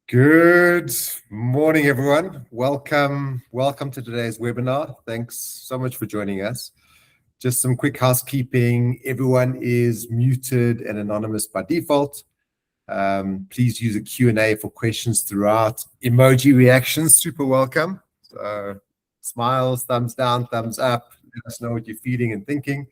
Good morning, everyone. Welcome to today's webinar. Thanks so much for joining us. Just some quick housekeeping. Everyone is muted and anonymous by default. Please use a Q&A for questions throughout. Emoji reactions, super welcome. So, smiles, thumbs down, thumbs up. Let us know what you're feeling and thinking.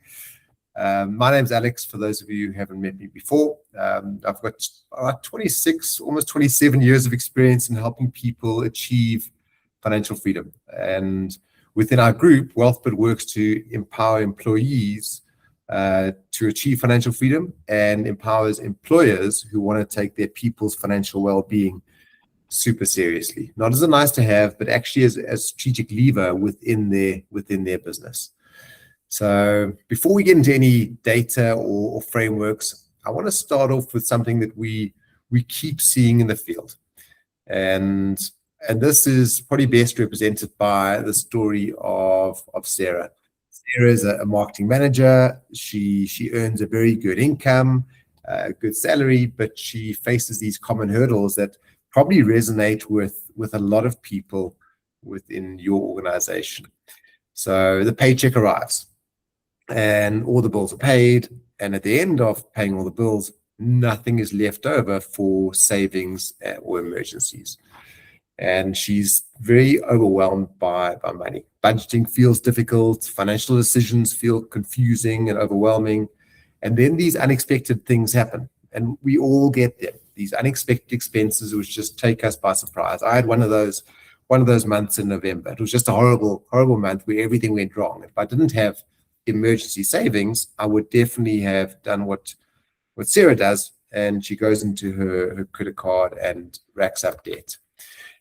My name's Alex, for those of you who haven't met me before. I've got 26, almost 27 years of experience in helping people achieve financial freedom. And within our group, WealthBit works to empower employees to achieve financial freedom and empowers employers who want to take their people's financial well-being super seriously. Not as a nice to have, but actually as a strategic lever within their business. So before we get into any data or frameworks, I want to start off with something that we keep seeing in the field. And this is probably best represented by the story of Sarah. Sarah is a marketing manager. She earns a very good income, a good salary, but she faces these common hurdles that probably resonate with a lot of people within your organization. So the paycheck arrives, and all the bills are paid, and at the end of paying all the bills, nothing is left over for savings or emergencies. And she's very overwhelmed by money. Budgeting feels difficult, financial decisions feel confusing and overwhelming, and then these unexpected things happen, and we all get them. These unexpected expenses which just take us by surprise. I had one of those months in November. It was just a horrible month where everything went wrong. If I didn't have emergency savings, I would definitely have done what Sarah does, and she goes into her credit card and racks up debt.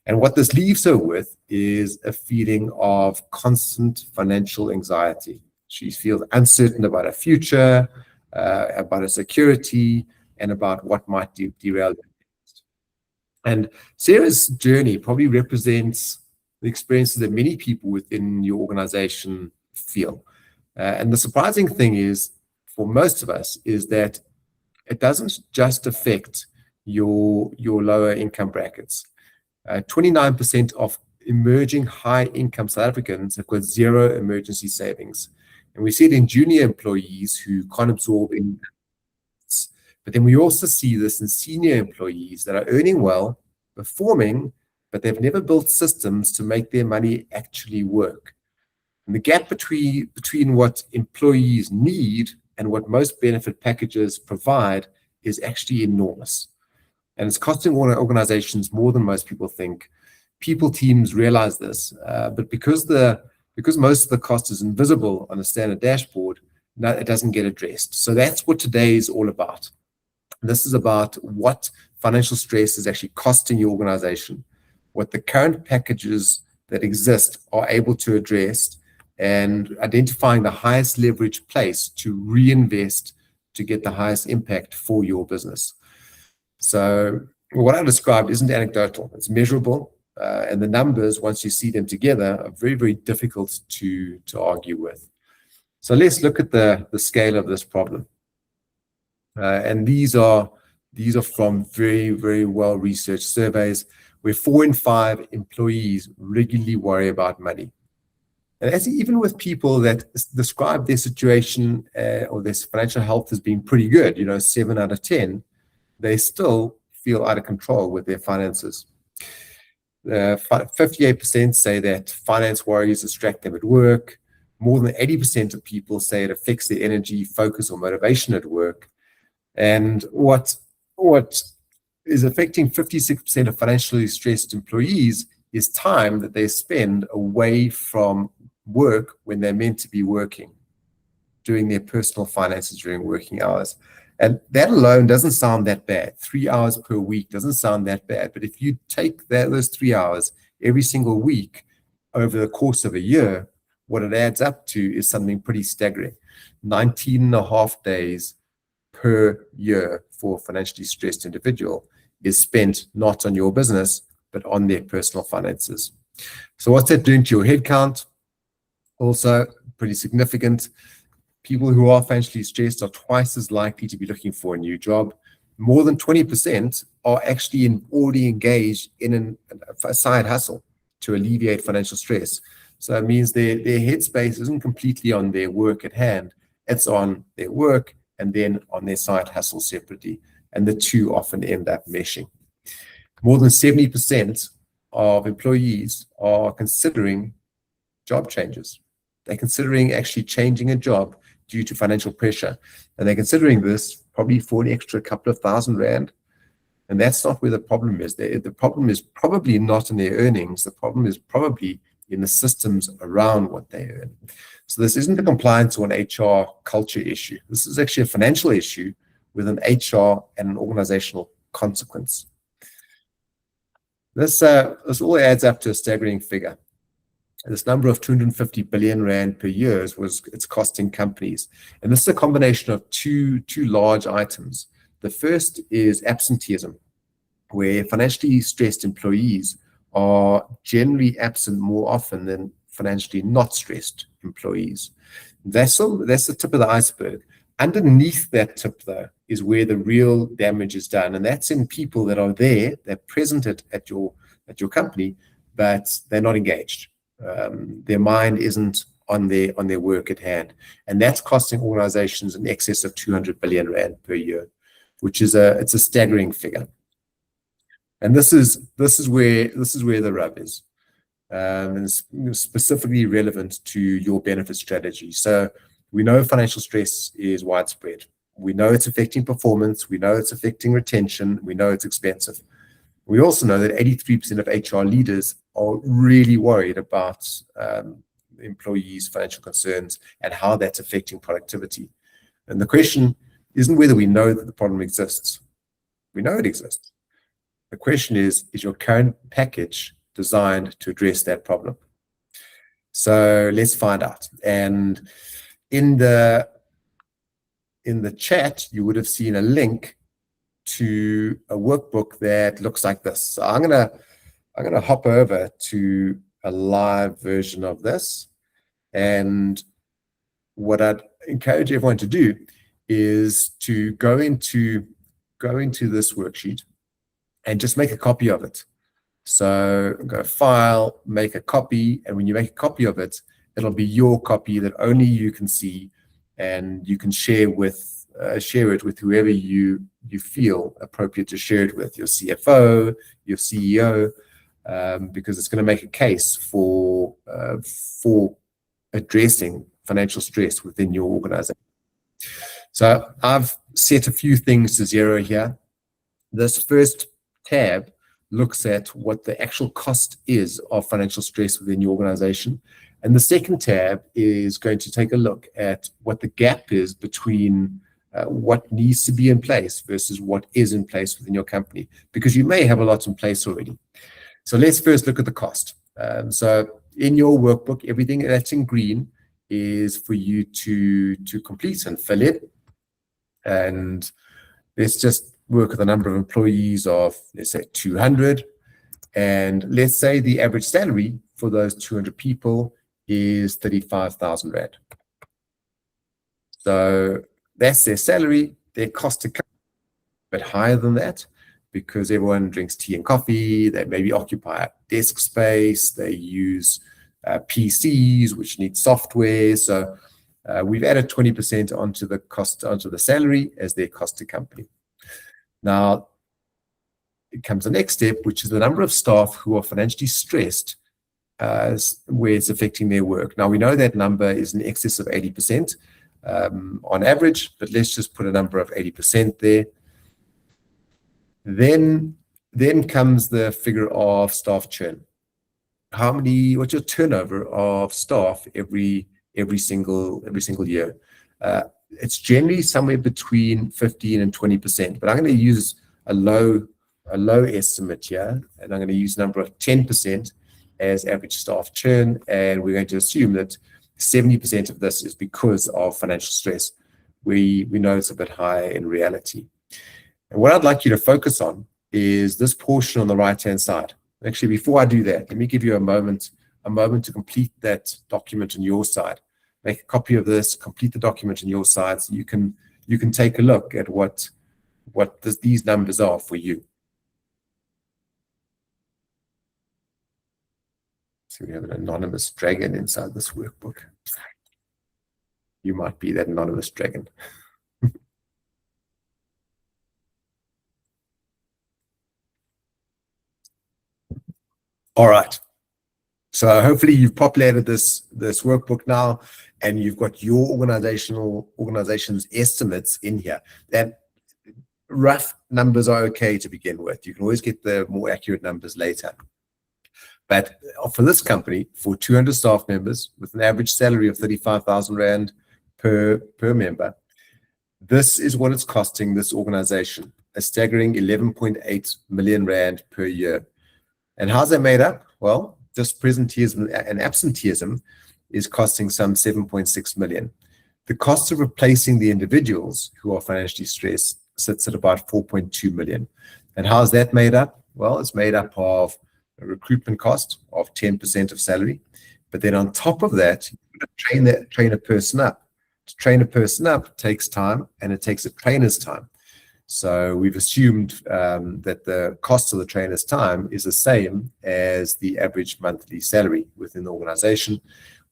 And what this leaves her with is a feeling of constant financial anxiety. She feels uncertain about her future, about her security, and about what might derail her. And Sarah's journey probably represents the experiences that many people within your organization feel. And the surprising thing is, for most of us, is that it doesn't just affect your lower income brackets. 29% of emerging high income South Africans have got zero emergency savings. And we see it in junior employees who can't absorb any. But then we also see this in senior employees that are earning well, performing, but they've never built systems to make their money actually work. And the gap between what employees need and what most benefit packages provide is actually enormous. And it's costing organizations more than most people think. People teams realize this, but because most of the cost is invisible on a standard dashboard, it doesn't get addressed. So that's what today is all about. This is about what financial stress is actually costing your organization, what the current packages that exist are able to address, and identifying the highest leverage place to reinvest to get the highest impact for your business. So what I described isn't anecdotal, it's measurable, and the numbers, once you see them together, are very, very difficult to argue with. So let's look at the scale of this problem. And these are from very, very well-researched surveys where 4 in 5 employees regularly worry about money. And as even with people that describe their situation or their financial health as being pretty good, 7 out of 10, they still feel out of control with their finances. 58% say that finance worries distract them at work. More than 80% of people say it affects their energy, focus, or motivation at work. And what is affecting 56% of financially stressed employees is time that they spend away from work when they're meant to be working, doing their personal finances during working hours. And that alone doesn't sound that bad. 3 hours per week doesn't sound that bad. But if you take those 3 hours every single week over the course of a year, what it adds up to is something pretty staggering. 19 and a half days per year for a financially stressed individual is spent not on your business, but on their personal finances. So what's that doing to your headcount? Also pretty significant. People who are financially stressed are twice as likely to be looking for a new job. more than 20% are actually already engaged in a side hustle to alleviate financial stress. So it means their headspace isn't completely on their work at hand. It's on their work and then on their side hustle separately. And the two often end up meshing. More than 70% of employees are considering job changes. They're considering actually changing a job due to financial pressure. And they're considering this probably for an extra couple of $1,000. And that's not where the problem is. The problem is probably not in their earnings. The problem is probably in the systems around what they earn. So this isn't a compliance or an HR culture issue. This is actually a financial issue with an HR and an organizational consequence. This all adds up to a staggering figure. This number of 250 billion rand per year it's costing companies. And this is a combination of two large items. The first is absenteeism, where financially stressed employees are generally absent more often than financially not stressed employees. That's the tip of the iceberg. Underneath that tip, though, is where the real damage is done. And that's in people that are there, they're present at your company, but they're not engaged. Their mind isn't on their work at hand. And that's costing organizations in excess of 200 billion rand per year, which is it's a staggering figure. And this is where the rub is. And it's specifically relevant to your benefit strategy. So we know financial stress is widespread. We know it's affecting performance. We know it's affecting retention. We know it's expensive. We also know that 83% of HR leaders are really worried about employees' financial concerns and how that's affecting productivity. And the question isn't whether we know that the problem exists. We know it exists. The question is your current package designed to address that problem? So let's find out. And in the chat, you would have seen a link to a workbook that looks like this. So I'm gonna hop over to a live version of this. And what I'd encourage everyone to do is to go into this worksheet and just make a copy of it. So go File, make a copy, and when you make a copy of it, it'll be your copy that only you can see, and you can share it with whoever you feel appropriate to share it with, your CFO, your CEO, because it's going to make a case for addressing financial stress within your organization. So I've set a few things to zero here. This first tab looks at what the actual cost is of financial stress within your organization. And the second tab is going to take a look at what the gap is between what needs to be in place versus what is in place within your company, because you may have a lot in place already. So let's first look at the cost. So in your workbook, everything that's in green is for you to complete and fill in. And let's just work with a number of employees of, let's say, 200. And let's say the average salary for those 200 people is 35,000 Rand. So that's their salary. Their cost to come a bit higher than that, because everyone drinks tea and coffee. They maybe occupy desk space. They use PCs, which need software. So we've added 20% onto the salary as their cost to company. Now, it comes the next step, which is the number of staff who are financially stressed where it's affecting their work. Now, we know that number is in excess of 80% on average, but let's just put a number of 80% there. Then comes the figure of staff churn. What's your turnover of staff every single year? It's generally somewhere between 15 and 20%, but I'm going to use a low estimate here, and I'm going to use a number of 10% as average staff churn, and we're going to assume that 70% of this is because of financial stress. We know it's a bit higher in reality. And what I'd like you to focus on is this portion on the right-hand side. Actually, before I do that, let me give you a moment to complete that document on your side. Make a copy of this, complete the document on your side, so you can take a look at what these numbers are for you. So we have an anonymous dragon inside this workbook. You might be that anonymous dragon. All right. So hopefully you've populated this workbook now, and you've got your organization's estimates in here. That rough numbers are okay to begin with. You can always get the more accurate numbers later. But for this company, for 200 staff members with an average salary of 35,000 Rand per member, this is what it's costing this organization, a staggering 11.8 million Rand per year. And how's that made up? Well, just presenteeism and absenteeism is costing some 7.6 million. The cost of replacing the individuals who are financially stressed sits at about 4.2 million. And how's that made up? Well, it's made up of a recruitment cost of 10% of salary. But then on top of that, train a person up. To train a person up takes time, and it takes a trainer's time. So we've assumed that the cost of the trainer's time is the same as the average monthly salary within the organization.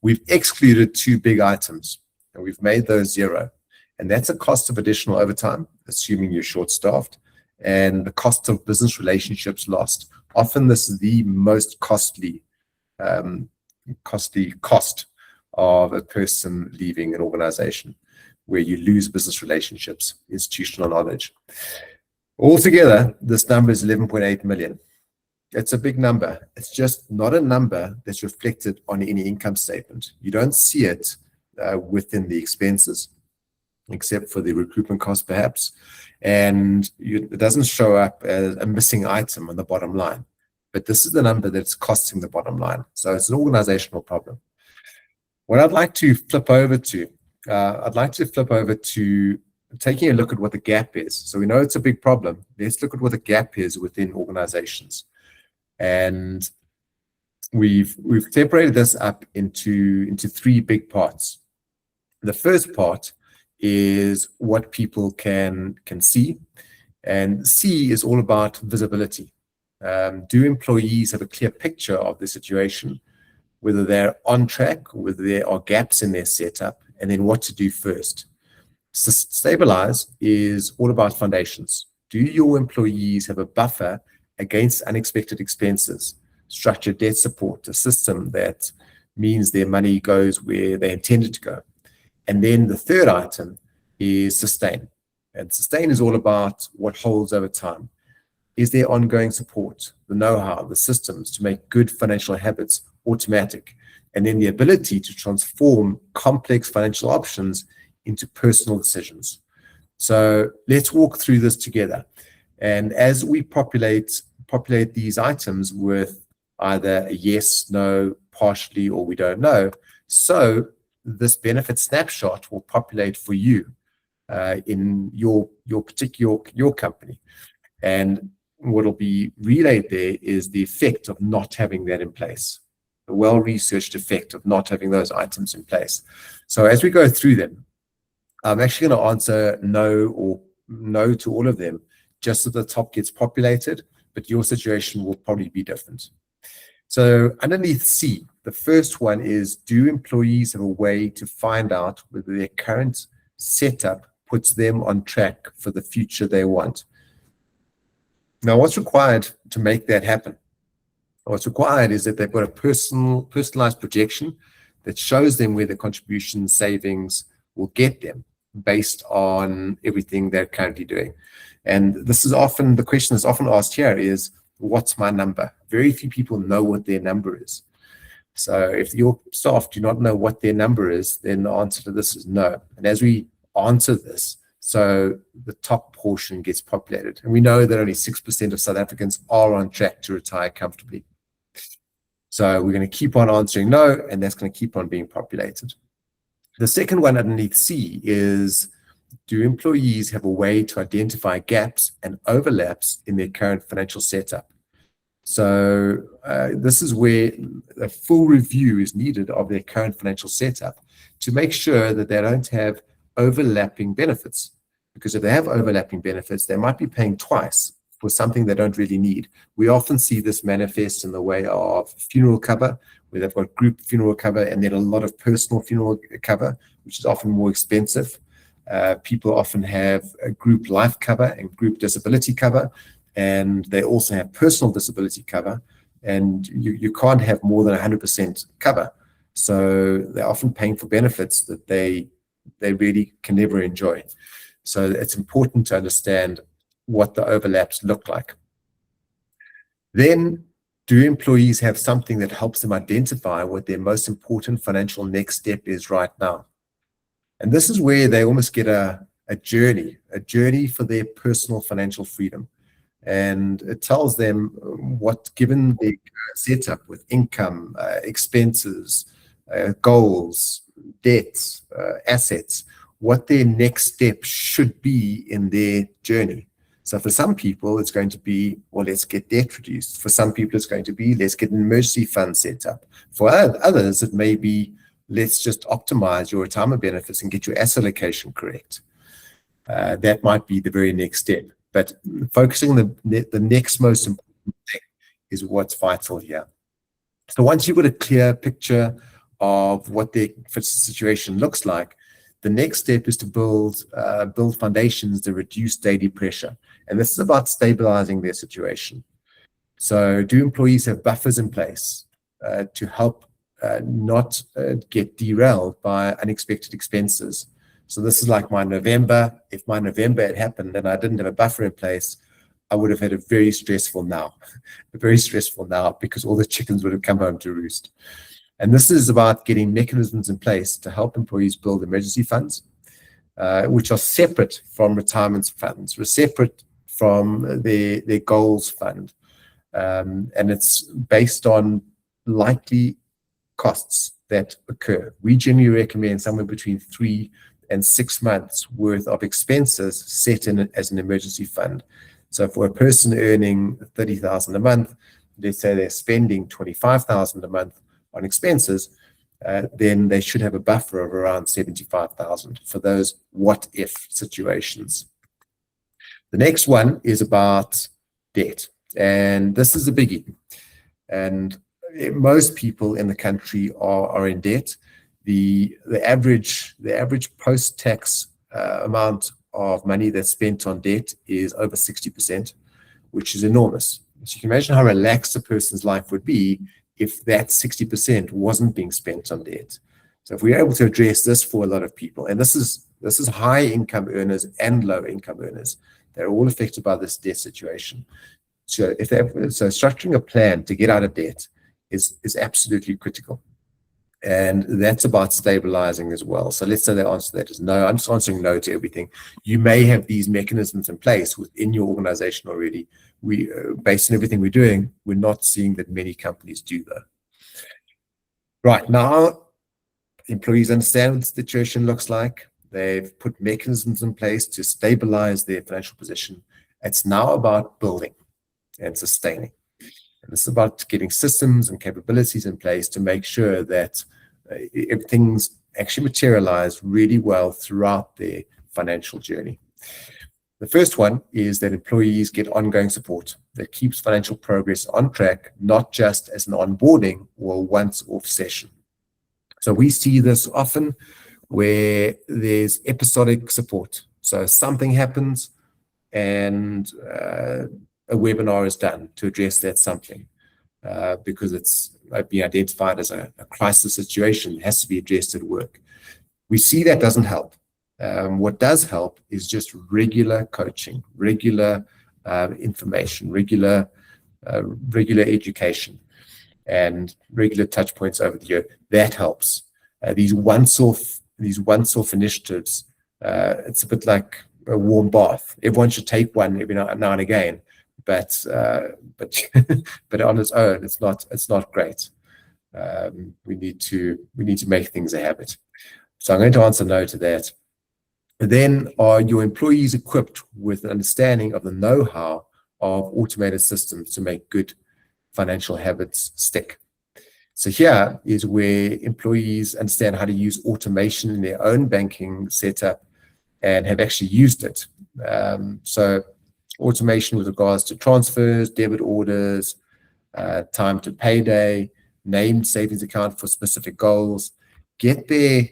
We've excluded two big items, and we've made those zero. And that's a cost of additional overtime, assuming you're short-staffed, and the cost of business relationships lost. Often this is the most costly cost of a person leaving an organization, where you lose business relationships, institutional knowledge. Altogether, this number is 11.8 million. It's a big number. It's just not a number that's reflected on any income statement. You don't see it within the expenses, except for the recruitment cost perhaps. And it doesn't show up as a missing item on the bottom line. But this is the number that's costing the bottom line. So it's an organizational problem. What I'd like to flip over to, taking a look at what the gap is. So we know it's a big problem. Let's look at what the gap is within organizations. And we've separated this up into three big parts. The first part is what people can see, and C is all about visibility. Do employees have a clear picture of the situation, whether they're on track, whether there are gaps in their setup, and then what to do first? Stabilize is all about foundations. Do your employees have a buffer against unexpected expenses, structured debt support, a system that means their money goes where they intended to go? And then the third item is sustain. And sustain is all about what holds over time. Is there ongoing support, the know-how, the systems to make good financial habits automatic, and then the ability to transform complex financial options into personal decisions? So let's walk through this together. And as we populate these items with either a yes, no, partially, or we don't know, so this benefit snapshot will populate for you in your company. And what will be relayed there is the effect of not having that in place, the well-researched effect of not having those items in place. So as we go through them, I'm actually going to answer no to all of them, just so the top gets populated, but your situation will probably be different. So underneath C, the first one is, do employees have a way to find out whether their current setup puts them on track for the future they want? Now, what's required to make that happen? What's required is that they've got a personalized projection that shows them where the contribution savings will get them based on everything they're currently doing. And this is often, the question that's often asked here is, what's my number? Very few people know what their number is. So if your staff do not know what their number is, then the answer to this is no. And as we answer this, so the top portion gets populated. And we know that only 6% of South Africans are on track to retire comfortably. So we're going to keep on answering no, and that's going to keep on being populated. The second one underneath C is, do employees have a way to identify gaps and overlaps in their current financial setup? So this is where a full review is needed of their current financial setup to make sure that they don't have overlapping benefits. Because if they have overlapping benefits, they might be paying twice for something they don't really need. We often see this manifest in the way of funeral cover, where they've got group funeral cover and then a lot of personal funeral cover, which is often more expensive. People often have a group life cover and group disability cover, and they also have personal disability cover, and you can't have more than 100% cover. So they're often paying for benefits that they really can never enjoy. So it's important to understand what the overlaps look like. Then, do employees have something that helps them identify what their most important financial next step is right now? And this is where they almost get a journey for their personal financial freedom. And it tells them what, given the setup with income, expenses, goals, debts, assets, what their next step should be in their journey. So for some people, it's going to be, well, let's get debt reduced. For some people, it's going to be, let's get an emergency fund set up. For others, it may be, let's just optimize your retirement benefits and get your asset allocation correct. That might be the very next step. But focusing on the next most important thing is what's vital here. So once you've got a clear picture of what their situation looks like, the next step is to build foundations to reduce daily pressure. And this is about stabilizing their situation. So do employees have buffers in place to help not get derailed by unexpected expenses? So this is like my November. If my November had happened and I didn't have a buffer in place, I would have had a very stressful now, because all the chickens would have come home to roost. And this is about getting mechanisms in place to help employees build emergency funds, which are separate from retirement funds, or separate from their goals fund. And it's based on likely costs that occur. We generally recommend somewhere between 3 and 6 months worth of expenses set in as an emergency fund. So for a person earning 30,000 a month, let's say they're spending 25,000 a month on expenses, then they should have a buffer of around 75,000 for those what-if situations. The next one is about debt, and this is a biggie. And most people in the country are in debt. The average post-tax amount of money that's spent on debt is over 60%, which is enormous. So you can imagine how relaxed a person's life would be if that 60% wasn't being spent on debt. So if we're able to address this for a lot of people, and this is high income earners and low income earners, they're all affected by this debt situation. So structuring a plan to get out of debt is absolutely critical. And that's about stabilizing as well. So let's say the answer to that is no. I'm just answering no to everything. You may have these mechanisms in place within your organization already. Based on everything we're doing, we're not seeing that many companies do that. Right now, employees understand what the situation looks like. They've put mechanisms in place to stabilize their financial position. It's now about building and sustaining. And it's about getting systems and capabilities in place to make sure that things actually materialize really well throughout their financial journey. The first one is that employees get ongoing support that keeps financial progress on track, not just as an onboarding or a once-off session. So we see this often where there's episodic support. So something happens and a webinar is done to address that something because it's being identified as a crisis situation. It has to be addressed at work. We see that doesn't help. What does help is just regular coaching, regular information, regular education, and regular touch points over the year. That helps. These once-off initiatives, it's a bit like a warm bath. Everyone should take one every now and again, but on its own, it's not great. We need to make things a habit. So I'm going to answer no to that. Then, are your employees equipped with an understanding of the know-how of automated systems to make good financial habits stick? So here is where employees understand how to use automation in their own banking setup and have actually used it. So automation with regards to transfers, debit orders, time to payday, named savings account for specific goals, get their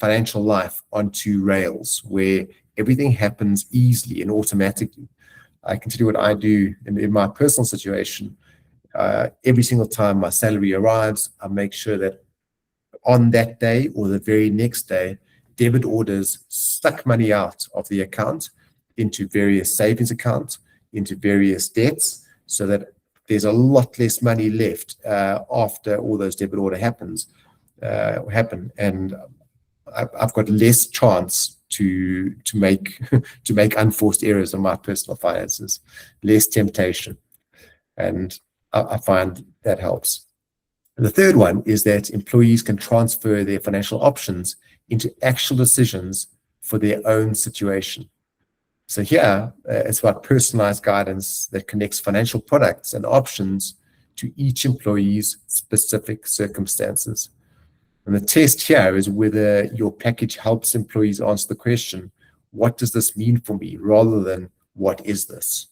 financial life onto rails where everything happens easily and automatically. I can tell you what I do in my personal situation. Every single time my salary arrives, I make sure that on that day or the very next day, debit orders suck money out of the account into various savings accounts, into various debts, so that there's a lot less money left after all those debit order happen, and I've got less chance to make unforced errors in my personal finances, less temptation, and I find that helps. The third one is that employees can transfer their financial options into actual decisions for their own situation. So here, it's about personalized guidance that connects financial products and options to each employee's specific circumstances. And the test here is whether your package helps employees answer the question, what does this mean for me, rather than what is this?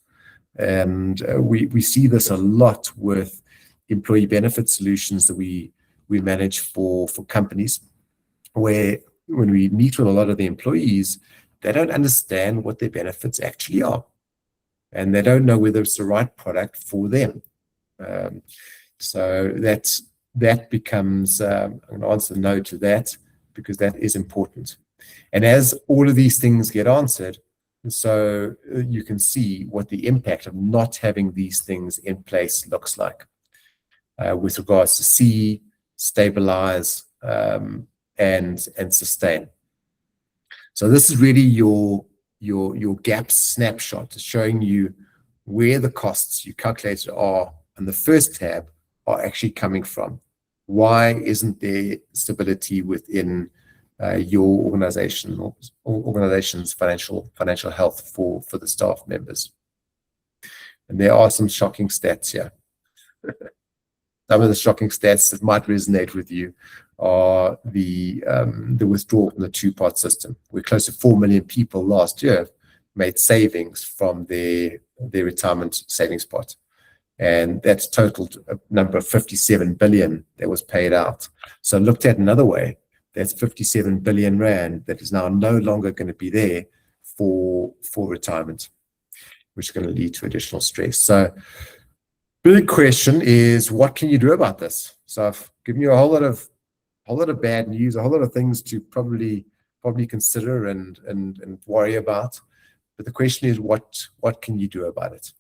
And we see this a lot with employee benefit solutions that we manage for companies, where when we meet with a lot of the employees, they don't understand what their benefits actually are, and they don't know whether it's the right product for them. So that becomes, I'm going to answer no to that, because that is important. And as all of these things get answered, so you can see what the impact of not having these things in place looks like, with regards to see, stabilize, and sustain. So this is really your gap snapshot, showing you where the costs you calculated are on the first tab are actually coming from. Why isn't there stability within your organization or organization's financial health for the staff members? And there are some shocking stats here. Some of the shocking stats that might resonate with you are the withdrawal from the two-part system, where close to 4 million people last year made savings from their retirement savings pot. And that's totaled a number of 57 billion that was paid out. So looked at another way, that's 57 billion rand that is now no longer going to be there for retirement, which is going to lead to additional stress. So big question is, what can you do about this? So I've given you a whole lot of bad news, a whole lot of things to probably consider and worry about. But the question is, what can you do about it?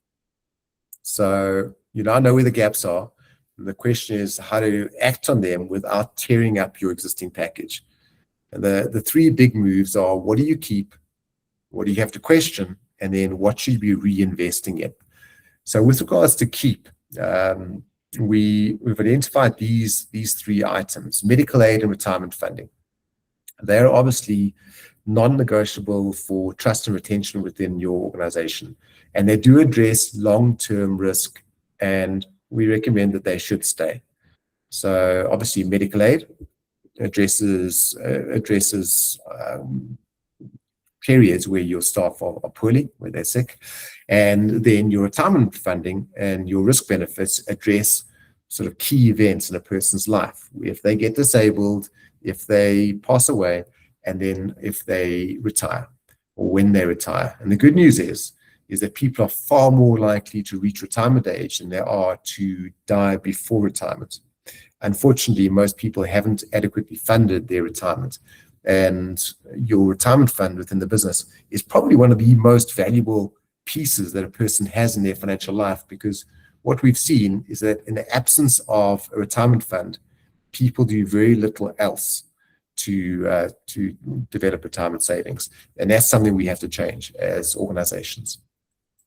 So, I know where the gaps are. And the question is how to act on them without tearing up your existing package. And the three big moves are, what do you keep? What do you have to question? And then what should you be reinvesting in? So with regards to keep, we've identified these three items: medical aid and retirement funding. They're obviously non-negotiable for trust and retention within your organization, and they do address long-term risk, and we recommend that they should stay. So obviously medical aid addresses periods where your staff are poorly, where they're sick, and then your retirement funding and your risk benefits address sort of key events in a person's life. If they get disabled, if they pass away, and then if they retire, or when they retire. And the good news is that people are far more likely to reach retirement age than they are to die before retirement. Unfortunately, most people haven't adequately funded their retirement. And your retirement fund within the business is probably one of the most valuable pieces that a person has in their financial life, because what we've seen is that in the absence of a retirement fund, people do very little else to develop retirement savings. And that's something we have to change as organizations.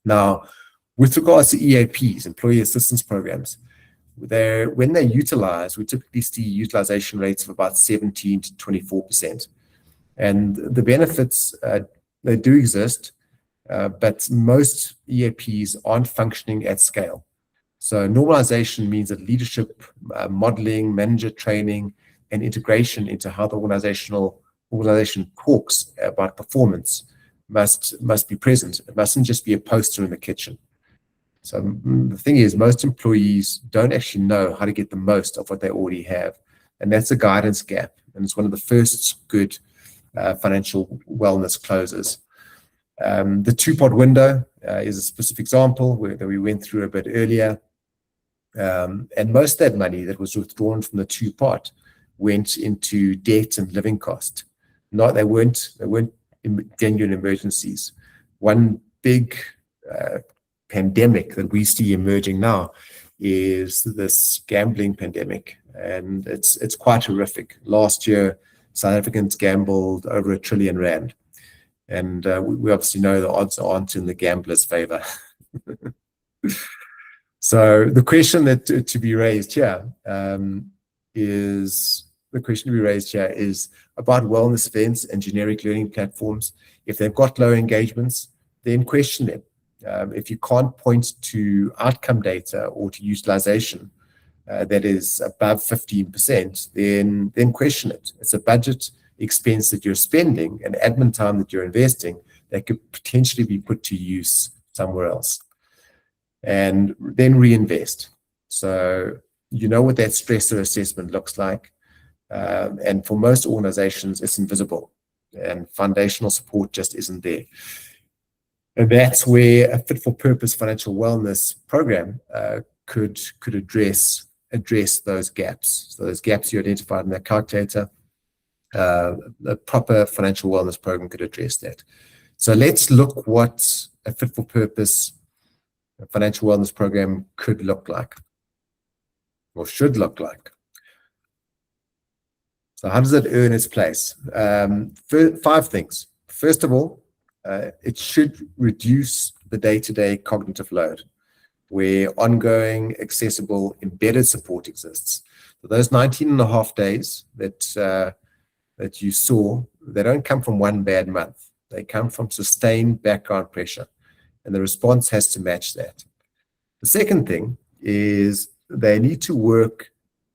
Now, with regards to EAPs, employee assistance programs, when they're utilized, we typically see utilization rates of about 17 to 24%. And the benefits, they do exist, but most EAPs aren't functioning at scale. So normalization means that leadership, modeling, manager training, and integration into how the organizational organization talks about performance must be present. It mustn't just be a poster in the kitchen. So the thing is, most employees don't actually know how to get the most of what they already have. And that's a guidance gap. And it's one of the first good financial wellness closes. The two-pot window is a specific example that we went through a bit earlier. And most of that money that was withdrawn from the two-pot went into debt and living cost. They weren't genuine emergencies. One big pandemic that we see emerging now is this gambling pandemic, and it's quite horrific. Last year, South Africans gambled over R1 trillion, and we obviously know the odds aren't in the gambler's favor. So the question that to be raised here is about wellness events and generic learning platforms. If they've got low engagements, then question them. If you can't point to outcome data or to utilization that is above 15%, then question it. It's a budget expense that you're spending and admin time that you're investing that could potentially be put to use somewhere else. And then reinvest. So you know what that stressor assessment looks like. And for most organizations, it's invisible, and foundational support just isn't there. And that's where a fit-for-purpose financial wellness program could address those gaps. So those gaps you identified in that calculator, a proper financial wellness program could address that. So let's look what a fit-for-purpose financial wellness program could look like, or should look like. So how does it earn its place? 5 things. First of all, it should reduce the day-to-day cognitive load, where ongoing, accessible, embedded support exists. So those 19 and a half days that you saw, they don't come from one bad month. They come from sustained background pressure, and the response has to match that. The second thing is they need to work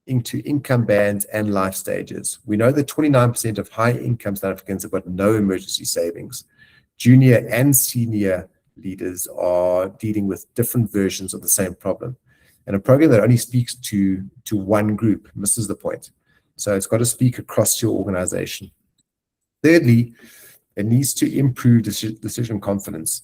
into income bands and life stages. We know that 29% of high-income South Africans have got no emergency savings. Junior and senior leaders are dealing with different versions of the same problem. And a program that only speaks to one group misses the point. So it's got to speak across your organization. Thirdly, it needs to improve decision confidence,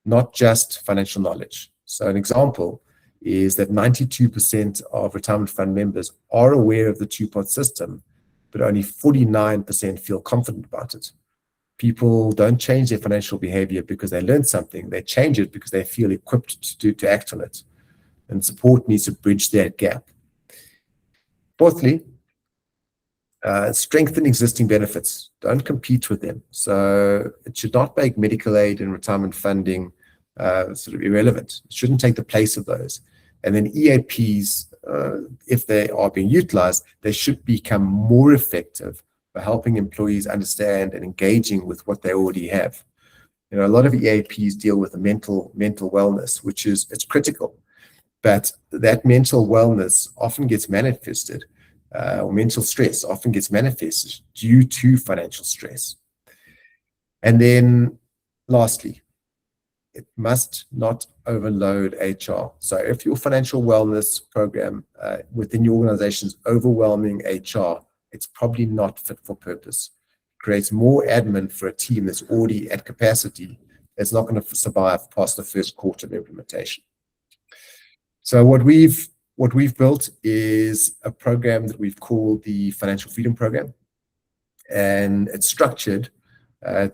not just financial knowledge. So an example is that 92% of retirement fund members are aware of the two-pot system, but only 49% feel confident about it. People don't change their financial behavior because they learned something. They change it because they feel equipped to act on it. And support needs to bridge that gap. Fourthly, strengthen existing benefits. Don't compete with them. So it should not make medical aid and retirement funding sort of irrelevant. It shouldn't take the place of those. And then EAPs, if they are being utilized, they should become more effective by helping employees understand and engaging with what they already have. You know, a lot of EAPs deal with the mental wellness, which is, it's critical. But that mental wellness often gets manifested, or mental stress often gets manifested due to financial stress. And then lastly, it must not overload HR. So if your financial wellness program within your organization is overwhelming HR, it's probably not fit for purpose. It creates more admin for a team that's already at capacity. It's not going to survive past the first quarter of implementation. So what we've built is a program that we've called the Financial Freedom Program, and it's structured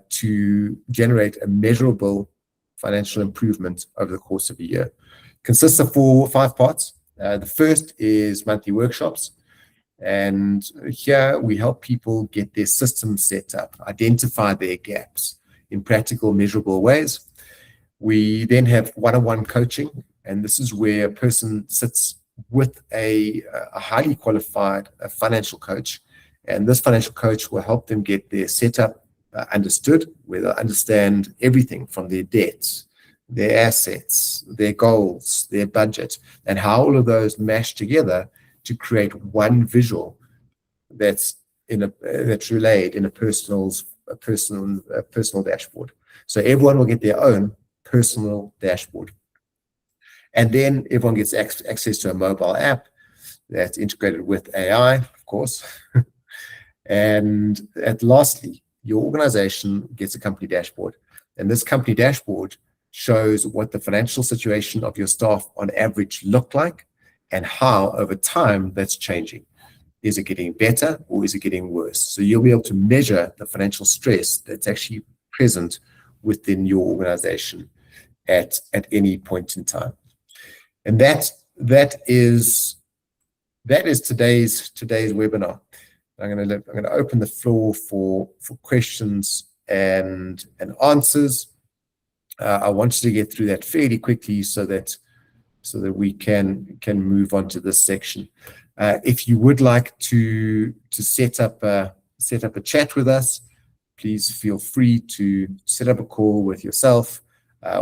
to generate a measurable financial improvement over the course of a year. It consists of 5 parts. The first is monthly workshops, and here we help people get their systems set up, identify their gaps in practical, measurable ways. We then have one-on-one coaching, and this is where a person sits with a highly qualified financial coach, and this financial coach will help them get their setup understood, where they understand everything from their debts, their assets, their goals, their budget, and how all of those mash together to create one visual that's that's relayed in a personal dashboard. So everyone will get their own personal dashboard. And then everyone gets access to a mobile app that's integrated with AI, of course. And lastly, your organization gets a company dashboard. And this company dashboard shows what the financial situation of your staff on average look like and how over time that's changing. Is it getting better or is it getting worse? So you'll be able to measure the financial stress that's actually present within your organization at any point in time. And that is today's webinar. I'm going to open the floor for questions and answers. I wanted to get through that fairly quickly so that we can move on to this section. If you would like to set up a chat with us, please feel free to set up a call with yourself,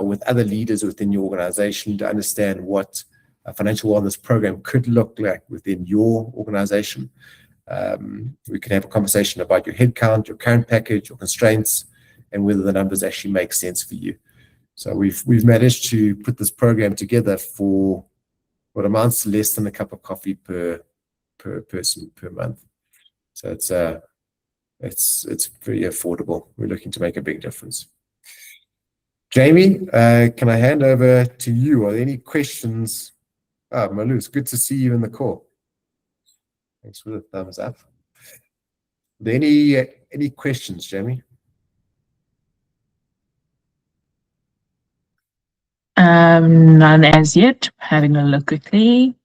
with other leaders within your organization to understand what a financial wellness program could look like within your organization. We can have a conversation about your headcount, your current package, your constraints, and whether the numbers actually make sense for you. So we've managed to put this program together for what amounts to less than a cup of coffee per person per month. So it's very affordable. We're looking to make a big difference. Jamie, can I hand over to you? Are there any questions? Malu, it's good to see you in the call. Thanks for the thumbs up. Are there any questions, Jamie? None as yet. Having a look quickly.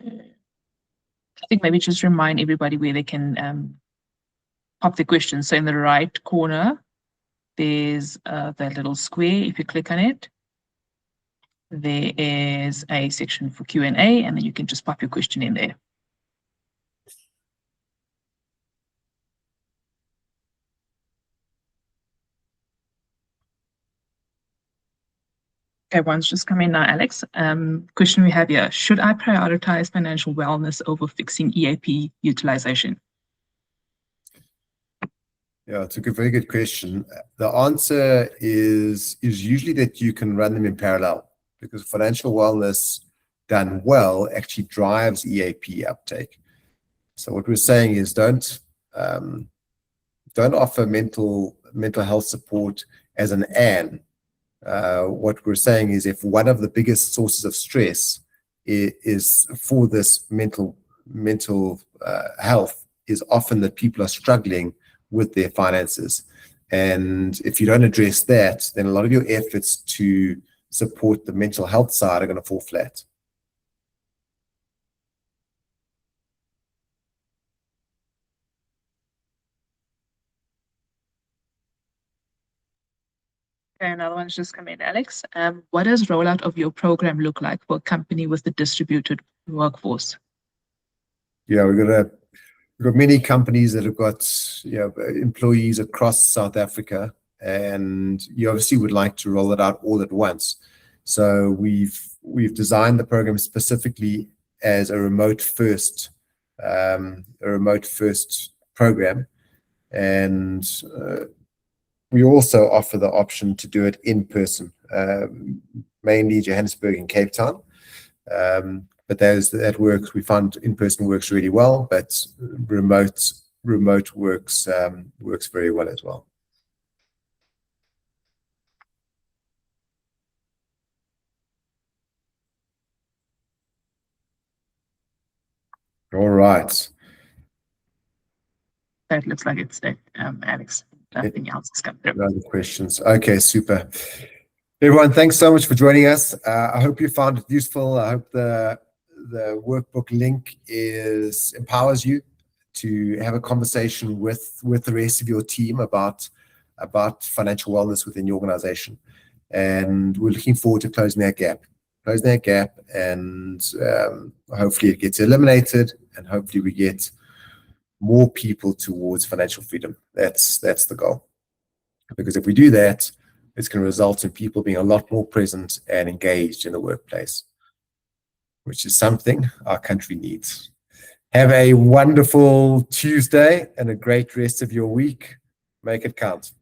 I think maybe just remind everybody where they can pop the questions. So in the right corner, there's that little square. If you click on it, there is a section for Q&A, and then you can just pop your question in there. Okay, one's just come in now, Alex. Question we have here: should I prioritize financial wellness over fixing EAP utilization? Yeah, it's a very good question. The answer is usually that you can run them in parallel, because financial wellness done well actually drives EAP uptake. So what we're saying is don't offer mental health support as an and. What we're saying is if one of the biggest sources of stress is for this mental health is often that people are struggling with their finances. And if you don't address that, then a lot of your efforts to support the mental health side are going to fall flat. Okay, another one's just come in, Alex. What does rollout of your program look like for a company with a distributed workforce? Yeah, we've got many companies that have got employees across South Africa, and you obviously would like to roll it out all at once. So we've designed the program specifically as a remote first program, and we also offer the option to do it in person, mainly Johannesburg and Cape Town. But that works. We find in-person works really well, but remote works very well as well. All right. That looks like it's it, Alex. Nothing else has come through. No other questions. Okay, super. Everyone, thanks so much for joining us. I hope you found it useful. I hope the workbook link empowers you to have a conversation with the rest of your team about financial wellness within your organization. And we're looking forward to closing that gap, and hopefully it gets eliminated, and hopefully we get more people towards financial freedom. That's the goal. Because if we do that, it's going to result in people being a lot more present and engaged in the workplace, which is something our country needs. Have a wonderful Tuesday and a great rest of your week. Make it count.